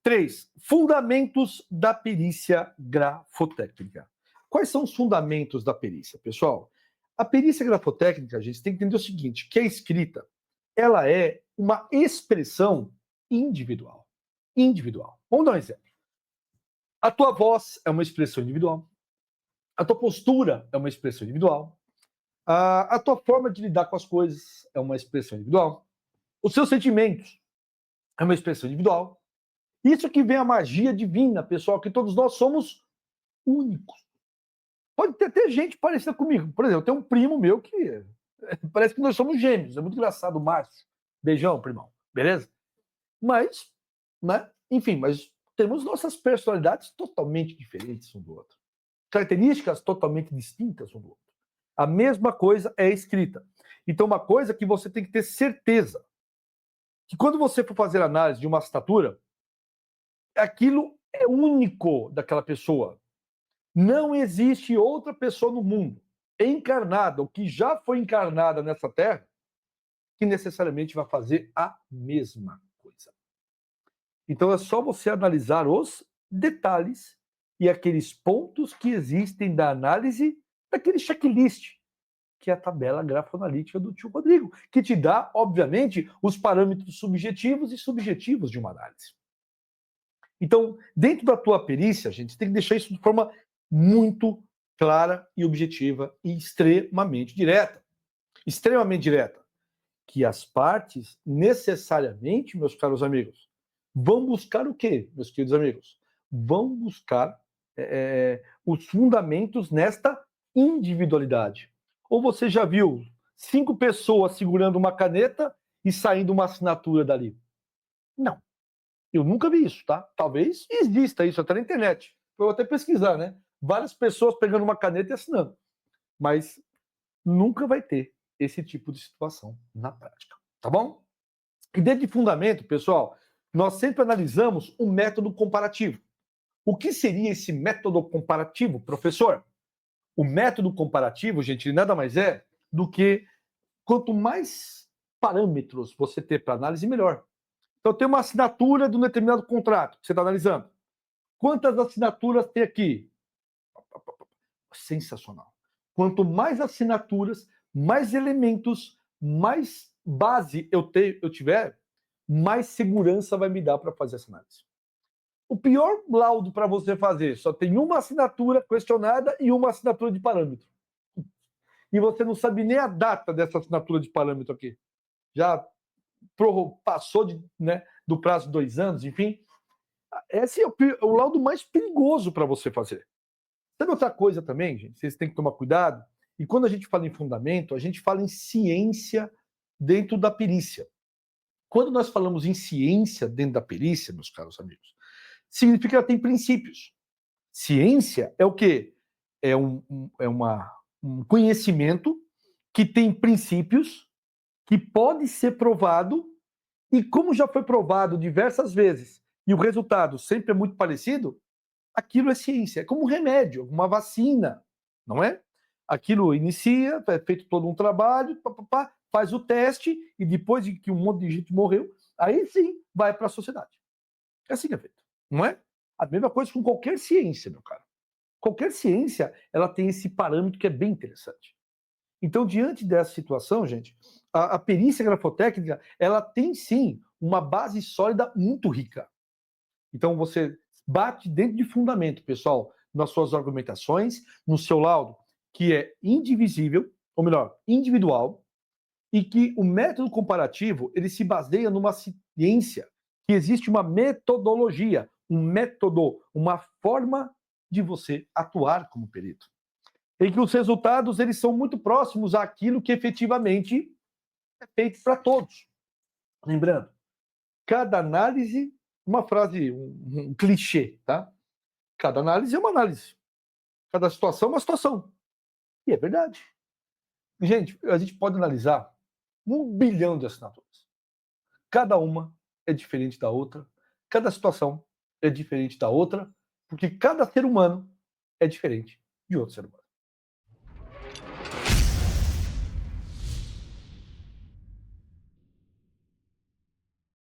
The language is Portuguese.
3. Fundamentos da perícia grafotécnica. Quais são os fundamentos da perícia, pessoal? A perícia grafotécnica, a gente tem que entender o seguinte, que a escrita, ela é uma expressão individual. Individual. Vamos dar um exemplo. A tua voz é uma expressão individual. A tua postura é uma expressão individual. A tua forma de lidar com as coisas é uma expressão individual. Os seus sentimentos é uma expressão individual. Isso que vem a magia divina, pessoal, que todos nós somos únicos. Pode ter até gente parecida comigo. Por exemplo, tem um primo meu que parece que nós somos gêmeos. É muito engraçado, o Márcio. Beijão, primão. Beleza? Mas, né? Enfim, mas temos nossas personalidades totalmente diferentes um do outro. Características totalmente distintas um do outro. A mesma coisa é escrita. Então, uma coisa que você tem que ter certeza, que quando você for fazer análise de uma assinatura, aquilo é único daquela pessoa. Não existe outra pessoa no mundo encarnada, ou que já foi encarnada nessa terra, que necessariamente vai fazer a mesma coisa. Então, é só você analisar os detalhes e aqueles pontos que existem da análise daquele checklist, que é a tabela grafoanalítica do tio Rodrigo, que te dá, obviamente, os parâmetros subjetivos e subjetivos de uma análise. Então, dentro da tua perícia, a gente tem que deixar isso de forma muito clara e objetiva e extremamente direta. Extremamente direta. Que as partes, necessariamente, meus caros amigos, vão buscar o quê, meus queridos amigos? Vão buscar os fundamentos nesta individualidade. Ou você já viu 5 pessoas segurando uma caneta e saindo uma assinatura dali? Não. Eu nunca vi isso, tá? Talvez exista isso até na internet. Eu vou até pesquisar, né? Várias pessoas pegando uma caneta e assinando. Mas nunca vai ter esse tipo de situação na prática, tá bom? E dentro de fundamento, pessoal, nós sempre analisamos o método comparativo. O que seria esse método comparativo, professor? O método comparativo, gente, nada mais é do que quanto mais parâmetros você ter para análise, melhor. Então, tem uma assinatura de um determinado contrato que você está analisando. Quantas assinaturas tem aqui? Sensacional. Quanto mais assinaturas, mais elementos, mais base eu tiver, mais segurança vai me dar para fazer essa análise. O pior laudo para você fazer, só tem uma assinatura questionada e uma assinatura de parâmetro. E você não sabe nem a data dessa assinatura de parâmetro aqui. Já passou do prazo de 2 anos, enfim. Esse é o laudo mais perigoso para você fazer. Sabe outra coisa também, gente? Vocês têm que tomar cuidado. E quando a gente fala em fundamento, a gente fala em ciência dentro da perícia. Quando nós falamos em ciência dentro da perícia, meus caros amigos, significa que ela tem princípios. Ciência é o quê? É um conhecimento que tem princípios, que pode ser provado, e como já foi provado diversas vezes, e o resultado sempre é muito parecido, aquilo é ciência. É como um remédio, uma vacina, não é? Aquilo inicia, é feito todo um trabalho, faz o teste, e depois de que um monte de gente morreu, aí sim vai para a sociedade. É assim que é feito, não é? A mesma coisa com qualquer ciência, meu caro. Qualquer ciência, ela tem esse parâmetro que é bem interessante. Então, diante dessa situação, gente, a perícia grafotécnica, ela tem sim uma base sólida muito rica. Então, você bate dentro de fundamento, pessoal, nas suas argumentações, no seu laudo, que é indivisível, ou melhor, individual, e que o método comparativo, ele se baseia numa ciência, que existe uma metodologia, um método, uma forma de você atuar como perito. Em que os resultados, eles são muito próximos àquilo que efetivamente é feito para todos. Lembrando, cada análise, uma frase, um clichê, tá? Cada análise é uma análise. Cada situação é uma situação. E é verdade. Gente, a gente pode analisar 1 bilhão de assinaturas. Cada uma é diferente da outra. Cada situação é diferente da outra, porque cada ser humano é diferente de outro ser humano.